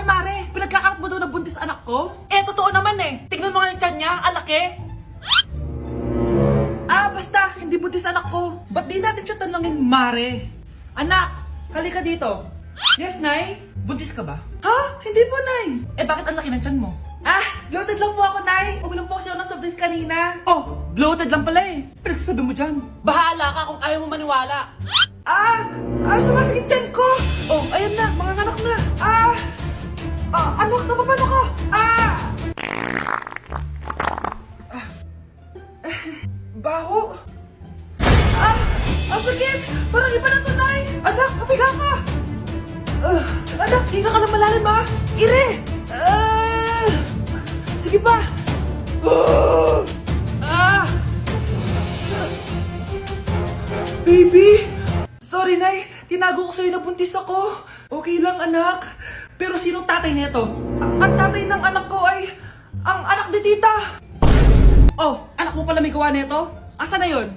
mare? Pinagkakalat mo daw na buntis anak ko? Eh, totoo naman eh. Tignan mo nga yung tiyan niya, alaki. Basta, hindi buntis anak ko. Ba't di natin siya tanongin, mare? Anak, halika dito. Yes, Nay? Buntis ka ba? Ha? Hindi po, Nay. Eh, bakit ang laki ng tiyan mo? Bloated lang po ako, Nay. Uminom po kasi ako ng soft kanina. Oh, bloated lang pala eh. Pinagsasabi mo dyan. Bahala ka kung ayaw mo maniwala. Sumasakit tiyan ko. Oh, ayan na, mga anak na. Anak, napapano ka? Baho. Ang sakit. Parang iba na to, Nay. Anak, papiga ka. Anak, higa ka na malalim, ha? Ire. Sige pa. Baby. Sorry, Nay. Tinago ko sa'yo na buntis ako. Okay lang, anak. Pero sinong tatay nito? Ang tatay ng anak ko ay ang anak ni tita. Oh, anak mo pala may gawa nito? Asa na yun?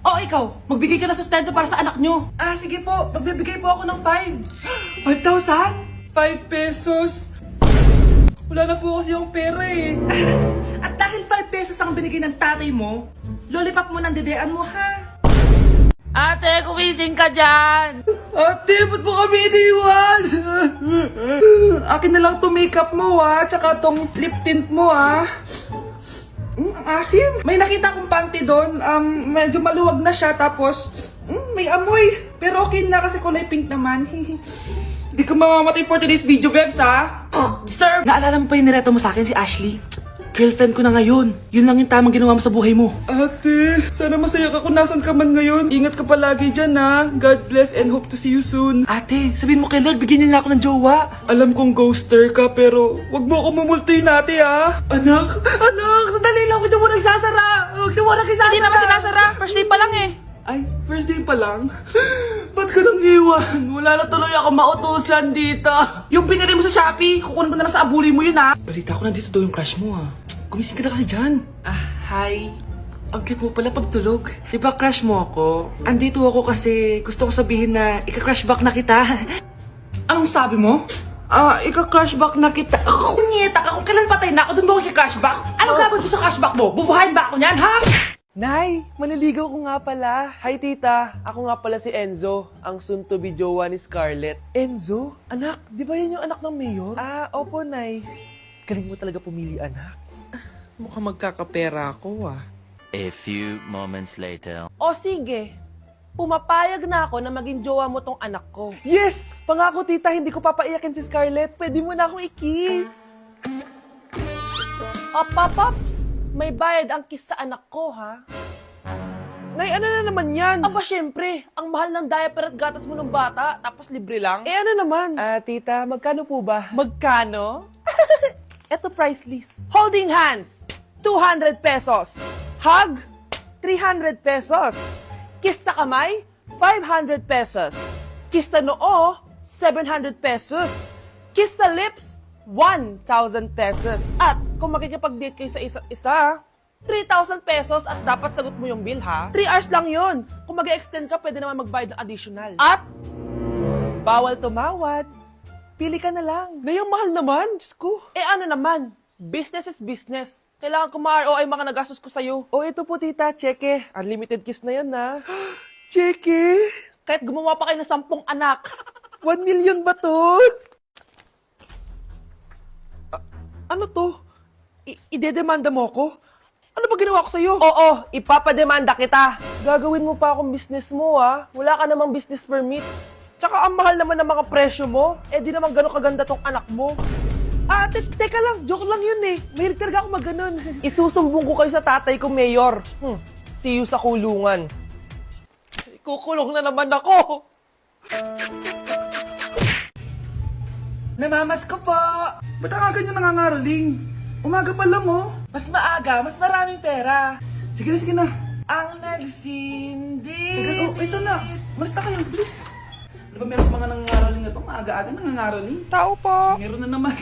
Oh, ikaw, magbigay ka na sustento para sa anak nyo. Sige po, magbibigay po ako ng 5. 5,000? 5 pesos? Wala na po kasi yung pera eh. At dahil 5 pesos ang binigay ng tatay mo, lollipop mo ng dedean mo, ha? Ate, kumising ka dyan! Ate, ba't mo kami iniwan? Akin na lang to makeup mo, ha? Tsaka tong lip tint mo, ha? Ang asim. May nakita akong panty doon. Medyo maluwag na siya. Tapos, may amoy. Pero okay na kasi kulay pink naman. Hindi ka mamamatay for today's video, Bebs, ha? Sir! Naalala mo pa yung nireto mo sa akin si Ashley? Girlfriend ko na ngayon. Yun lang yung tamang ginawa mo sa buhay mo. Ate, sana masaya ka kung nasan ka man ngayon. Ingat ka palagi dyan, ha? God bless and hope to see you soon. Ate, sabihin mo kay Lord, bigyan niya na ako ng jowa. Alam kong ghoster ka, pero wag mo ako mumultuin, ate, ha? Anak, sandali lang. Huwag mo nagsasara. Huwag mo nagsasara. Hindi naman sinasara. First day pa lang eh. Ay, first day pa lang? Ba't ka nang iwan? Wala na tuloy ako mautusan dito. Yung pinili mo sa Shopee, kukunin ko na lang sa abuli mo yun, ha? Balita ko nandito daw yung crush mo, ha? Gumising ka na kasi dyan. Hi. Ang cute mo pala pagtulog. Diba crush mo ako? Andito ako kasi gusto ko sabihin na ika-crush back na kita. Anong sabi mo? Ika-crush back na kita. Kunyeta ka, kung kailan patay na ako, dun ba ako ika-crush back? Anong gagawin ko sa crush back mo? Bubuhayin ba ako niyan, ha? Nay, maniligaw ko nga pala. Hi tita, ako nga pala si Enzo, ang soon-to-be jowa ni Scarlett. Enzo? Anak, di ba yan yung anak ng mayor? Opo, Nay. Galing mo talaga pumili, anak. Mukhang magkakapera ako, A few moments later. O sige, pumapayag na ako na maging jowa mo tong anak ko. Yes! Pangako tita, hindi ko papaiyakin si Scarlett. Pwede mo na akong i-kiss. Paps, may bayad ang kiss sa anak ko, ha? Nay, ano na naman yan? Aba, syempre, ang mahal ng diaper at gatas mo ng bata, tapos libre lang. Ano naman? Tita, magkano po ba? Magkano? Eto price list. Holding hands, 200 pesos. Hug, 300 pesos. Kiss sa kamay, 500 pesos. Kiss sa noo, 700 pesos. Kiss sa lips, 1,000 pesos. At kung makikipag-date kayo sa isa't isa, 3,000 pesos at dapat sagot mo yung bill, ha? 3 hours lang yon. Kung mag-extend ka, pwede naman magbayad ng additional. At bawal tumawad. Pili ka na lang. Ngayong mahal naman, Diyos ko. Ano naman? Business is business. Kailangan ko ma-ROI mga nagastos ko sa'yo. Ito po tita, cheque. Unlimited kiss na yan, na. Cheque? Kahit gumawa pa kayo ng 10 anak. 1 million ba to? Ano to? Idedemanda mo ko? Ano ba ginawa ko sa'yo? Oo, ipapademanda kita. Gagawin mo pa akong business mo, ha? Wala ka namang business permit. Tsaka ang mahal naman ng mga presyo mo. Di naman gano'ng kaganda tong anak mo. Teka lang, joke lang yun eh. Mahilig talaga ako mag-ganon. Isusumbong ko kayo sa tatay ko, Mayor. See you sa kulungan. Kukulong na naman ako. Namamas ko po. Ba't ang aga nyo nangangaraling? Umaga pa lang, oh. Mas maaga, mas maraming pera. Sige na. Ang nagsindi. Ito na. Malis na kayo, please. Ano ba meron sa mga nangangaraling na to? Maaga-aga nangangaraling. Tao po. Meron na naman.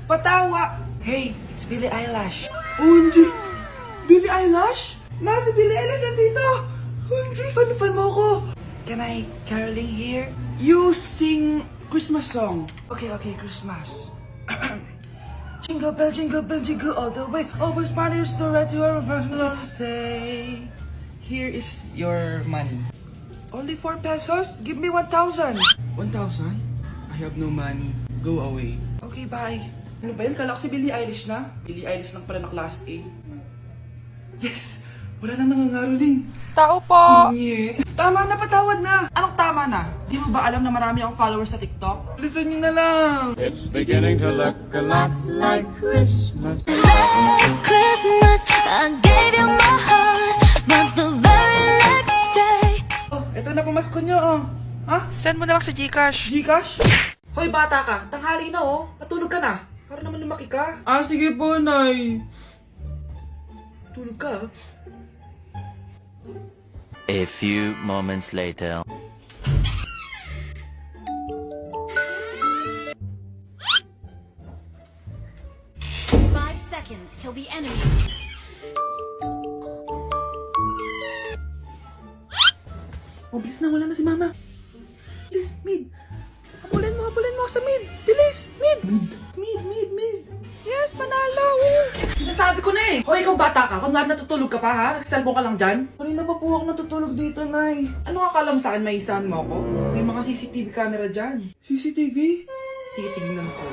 Patawa. Hey, it's Billie Eilish. OMG! Billie Eilish? Nasa Billie Eilish na dito. OMG, fan mo ko. Can I caroling here? You sing Christmas song. Okay, Christmas. Jingle bell, jingle all the way. Always manage to ride your love. Say, here is your money. Only 4 pesos? Give me 1,000. 1,000? I have no money. Go away. Okay, bye. Ano ba yan? Kala ko si Billie Eilish na. Billie Eilish lang pala na class A. Yes! Wala nang nangangaroling. Tao po! Yeah. Tama na, patawad na. Anong tama na? Di mo ba alam na marami akong followers sa TikTok? Listen nyo na lang. It's beginning to look a lot like Christmas. Last Christmas, I gave you my heart, but the very next day, Oh, eto na pamasko nyo, oh. Ha? Send mo na lang sa Gcash. Gcash? Hoy, bata ka. Tanghali na, oh. Matulog ka na. Para naman lumaki ka. Ah, sige po, Nay. Tulog ka, ah. A few moments later. five seconds till the enemy. Oh, bilis na, wala na si Mama. Bilis, mid. Habulin mo ako sa mid. Bilis, mid. Mid. Yes, manalo! Sinasabi ko na eh. Hoy, ikaw bata ka. Kung natutulog ka pa ha? Nagsiselfon ka lang dyan? Kanina pa po ako natutulog dito, Nay. Ano akala mo sa akin, may isahan mo ako? May mga CCTV camera dyan. CCTV? Titignan ko.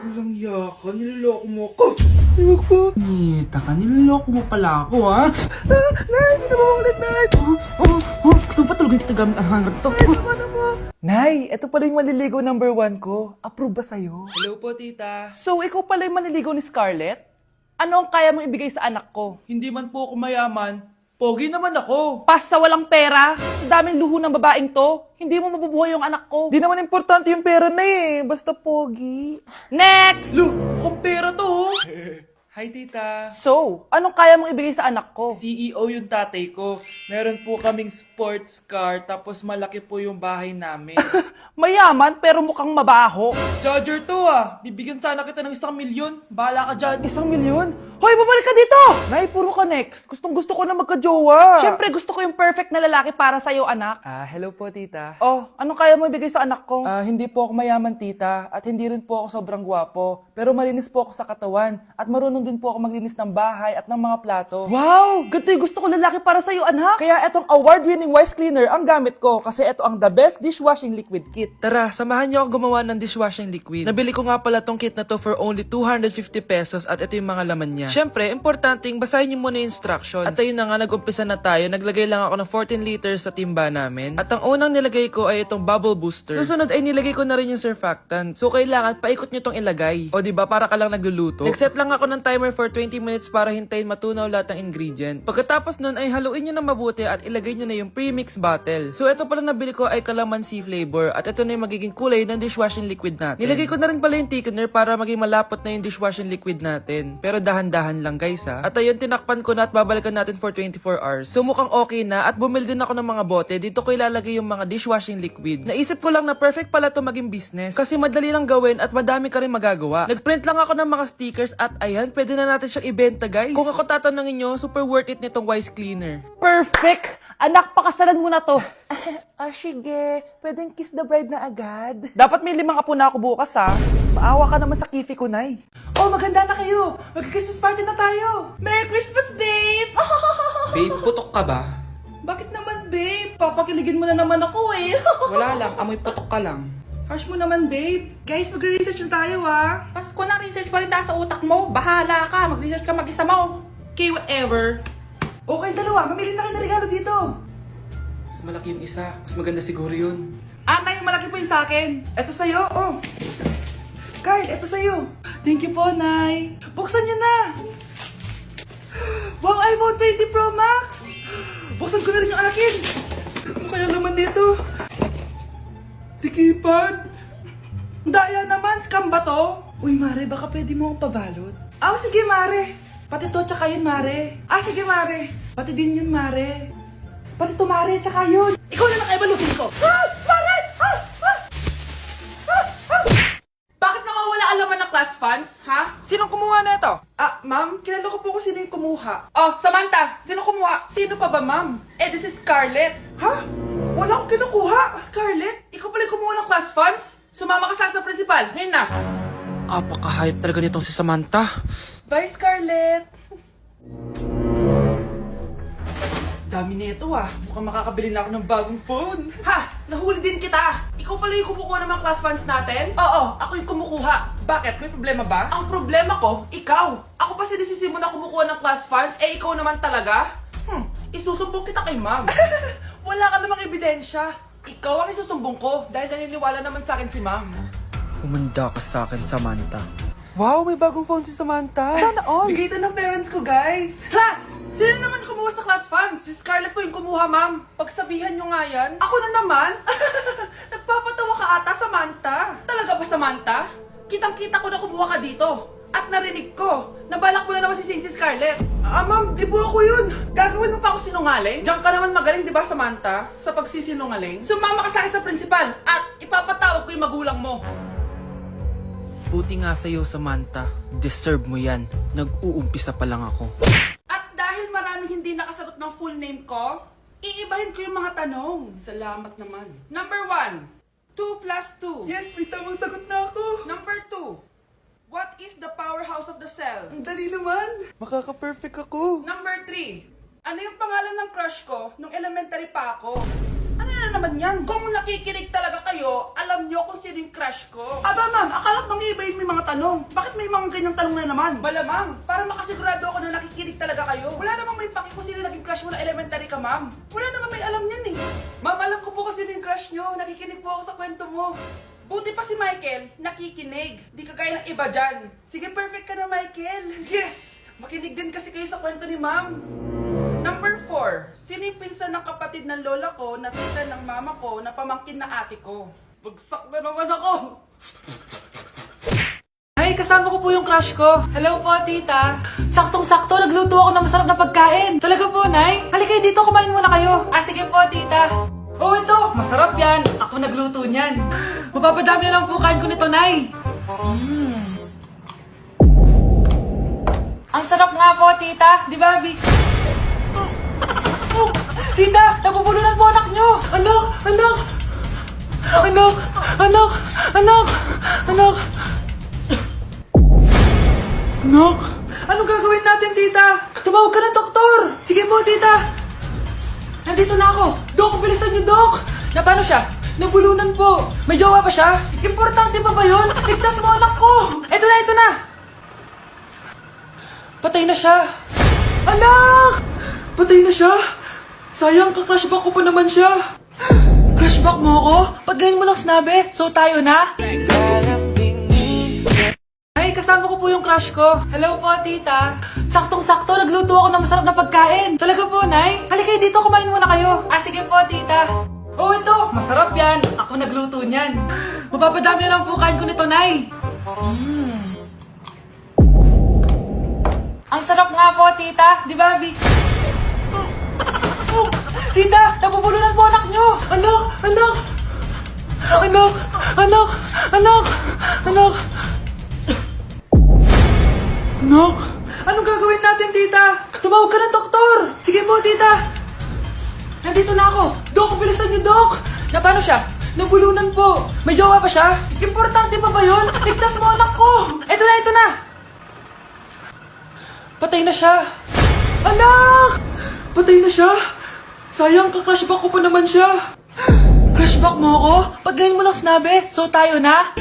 Walang yaka, niloloko mo ako. Huwag po. Nita ka, niloloko mo pala ako, ha? Nay, hindi na maulit, Nay. Gusto mo pa tulogin kita gamit ang hangar to? Nay, tama na mo. Nay, ito pala yung maliligaw number 1 ko. Approve ba sa'yo? Hello po, tita. So, ikaw pala yung maliligaw ni Scarlett? Ano ang kaya mong ibigay sa anak ko? Hindi man po ako mayaman, pogi naman ako. Pas sa walang pera? Sa daming luho ng babaeng to, hindi mo mabubuhay yung anak ko. Di naman importante yung pera na eh, basta pogi. Next! Look, mukhang pera to, oh. Hi, tita. So, anong kaya mong ibigay sa anak ko? CEO yung tatay ko. Meron po kaming sports car, tapos malaki po yung bahay namin. Mayaman pero mukhang mabaho. Charger to ah! Bibigyan sana kita ng 1 milyon. Bahala ka dyan. 1 milyon? Hoy, babalik ka dito! Nay, puro ka next. Gustong-gusto ko na magka-jowa. Siyempre, gusto ko yung perfect na lalaki para sa'yo, anak. Hello po, tita. Oh, anong kaya mo ibigay sa anak ko? Hindi po ako mayaman, tita. At hindi rin po ako sobrang gwapo. Pero malinis po ako sa katawan. At marunong din po ako maglinis ng bahay at ng mga plato. Wow! Ganito yung gusto ko lalaki para sa'yo, anak. Kaya etong award-winning Wise Cleaner ang gamit ko kasi ito ang the best dishwashing liquid kit. Tara, samahan niyo ako gumawa ng dishwashing liquid. Nabili ko nga pala tong kit na to for only 250 pesos at ito yung mga laman niya. Siyempre, importanteng basahin niyo muna yung instructions. At ayun na nga, nag-umpisa na tayo. Naglagay lang ako ng 14 liters sa timba namin. At ang unang nilagay ko ay itong bubble booster. Susunod ay nilagay ko na rin yung surfactant. So kailangan paikot niyo tong ilagay. O diba, para ka lang nagluluto. Nag-set lang ako ng timer for 20 minutes para hintayin matunaw lahat ng ingredient. Pagkatapos nun ay haluin nyo na mabuti at ilagay nyo na yung premix bottle. So ito pala nabili ko ay calamansi flavor at ito na yung magiging kulay ng dishwashing liquid natin. Nilagay ko na rin pala yung thickener para maging malapot na yung dishwashing liquid natin. Pero dahan-dahan lang guys ha. At ayun, tinakpan ko na at babalikan natin for 24 hours. So mukhang okay na at bumili din ako ng mga bote. Dito ko ilalagay yung mga dishwashing liquid. Naisip ko lang na perfect pala to maging business kasi madali lang gawin at madami ka rin magagawa. Nagprint lang ako ng mga stickers at ayan, pwede na natin siyang ibenta guys. Kung ako tatanungin nyo, super worth it nitong Wise Cleaner. Perfect! Anak, pakasalan mo na to. Sige. Pwedeng kiss the bride na agad. Dapat may 5 apo na ako bukas ha. Maawa ka naman sa kifi ko, Nay. Oh, maganda na kayo. Mag-Christmas party na tayo. Merry Christmas, babe! Babe, putok ka ba? Bakit naman, babe? Papakiligin mo na naman ako eh. Wala lang, amoy putok ka lang. Harsh mo naman, babe. Guys, mag-research na tayo, ah. Pasko na, research pa rin sa utak mo. Bahala ka, mag-research ka mag-isa mo. Okay, whatever. Okay, dalawa. Mamili na kayo ng regalo dito. Mas malaki yung isa, mas maganda siguro yun. Nay, yung malaki po yung sa akin. Ito sa'yo, oh. Kyle, ito sa'yo. Thank you po, Nay. Buksan niyo na. Wow, iPhone 20 Pro Max. Buksan ko na rin yung akin. Ano kaya laman dito? Tikipad. Daya naman, scam ba to? Uy, Mare, baka pwede mo akong pabalot. Sige, Mare. Pati to, tsaka yun, Mare. Sige, Mare. Pati din yun, Mare. Pati to, Mare, tsaka yun. Ikaw na nakaibalutin ko. Mare! Bakit nawawala alaman ng class funds, ha? Sinong kumuha na ito? Ma'am, kilala ko po kung sino yung kumuha. Oh, Samantha, sino kumuha? Sino pa ba, ma'am? This is Scarlett. Ha? Wala akong kinukuha. Scarlett, ikaw pala yung kumuha ng class funds? Sumama ka sa principal, ngayon na. Apaka-hype talaga nitong si Samantha. Bye, Scarlett! Dami nito Mukhang makakabili na ako ng bagong phone. Ha! Nahuli din kita! Ikaw pala yung kumukuha ng mga class funds natin? Oo, ako yung kumukuha. Bakit? May problema ba? Ang problema ko, ikaw! Ako pa sinisisi mo na kumukuha ng class funds, ikaw naman talaga? Isusumbong kita kay ma'am. Wala ka namang ebidensya. Ikaw ang isusumbong ko dahil naniniwala naman sa akin si ma'am. Humanda ka sa akin, Samantha. Wow, may bagong phone si Samantha. Sana all. Bigay ito ng parents ko, guys. Class! Sino naman kumuha sa class funds? Si Scarlett po yung kumuha, ma'am. Pagsabihan nyo nga yan. Ako na naman? Nagpapatawa ka ata, Samantha. Talaga ba, Samantha? Kitang-kita ko na kumuha ka dito. At narinig ko, nabalak mo na naman si Scarlett. Ma'am, di po ako yun. Gagawin mo pa ako sinungaling? Diyan ka naman magaling, di ba, Samantha? Sa pagsisinungaling. Sumama ka sa akin sa principal at ipapatawag ko yung magulang mo. Buti nga sa'yo, Samantha. Deserve mo yan. Nag-uumpisa pa lang ako. At dahil maraming hindi nakasagot ng full name ko, iibahin ko yung mga tanong. Salamat naman. Number 1, 2 plus 2. Yes, may tamang sagot na ako. Number 2, what is the powerhouse of the cell? Ang dali naman. Makaka-perfect ako. Number 3, ano yung pangalan ng crush ko nung elementary pa ako? Ano na naman yan? Kung nakikinig talaga kayo, alam nyo kung sino yung crush ko. Aba, ma'am, akala ko ibahin may mga tanong. Bakit may mga ganyang tanong na naman? Malamang, para makasigurado ako na nakikinig talaga kayo. Wala namang may paki kung sino naging crush mo na elementary ka, ma'am. Wala namang may alam yan eh. Ma'am, alam ko po kasi yung crush nyo. Nakikinig po ako sa kwento mo. Buti pa si Michael, nakikinig. Di kagaya ng iba dyan. Sige, perfect ka na, Michael. Yes! Makinig din kasi kayo sa kwento ni ma'am. Number 4, sino yung pinsan ng kapatid ng lola ko na tita ng mama ko na pamangkin na ate ko? Bagsak na naman ako. Ay, kasama ko po yung crush ko. Hello po, tita. Saktong-sakto, nagluto ako ng masarap na pagkain. Talaga po, nay? Halika kayo dito, kumain muna kayo. Sige po, tita. Oh, ito, masarap yan. Ako nagluto niyan. Mapapadami na lang po kain ko nito, nay. Ang sarap nga po, tita. Di ba, Vic? Tita, nabubulunan po anak nyo! Anak! Anak! Anak! Anak! Anak! Anak! Anak! Anong gagawin natin, tita? Tumawag ka ng doktor! Sige po, tita! Nandito na ako! Dok, bilisan niyo, Dok! Na paano siya? Nabulunan po! May jowa pa siya? Importante pa ba yun? Ligtas mo anak ko! Ito na, ito na! Patay na siya! Anak! Patay na siya! Sayang, ka-crushback ko pa naman siya. Crushback mo ako? Pag ganyan mo lang sinabi, so tayo na? Ay, kasama ko po yung crush ko. Hello po, tita. Saktong-sakto, nagluto ako ng masarap na pagkain. Talaga po, nay? Halika kayo dito, kumain muna kayo. Sige po, tita. Oh, ito, masarap yan. Ako nagluto niyan. Mapapadami na lang po kain ko nito, nay. Ang sarap nga po, tita. Di ba, Vic? Tita, nabubulunan po anak nyo! Anak! Anak! Anak! Anak! Anak! Anak! Anak! Anong gagawin natin, tita? Tumawag ka ng doktor! Sige po, tita! Nandito na ako! Dok, bilisan niyo, Dok! Na paano siya? Nabulunan po! May jowa pa siya? Importante pa ba yun? Ligtas mo anak ko! Ito na, ito na! Patay na siya! Anak! Patay na siya! Sayang, ka-crushback ko pa naman siya. Crushback mo ako? Pag ganyan mo lang sinabi, so tayo na?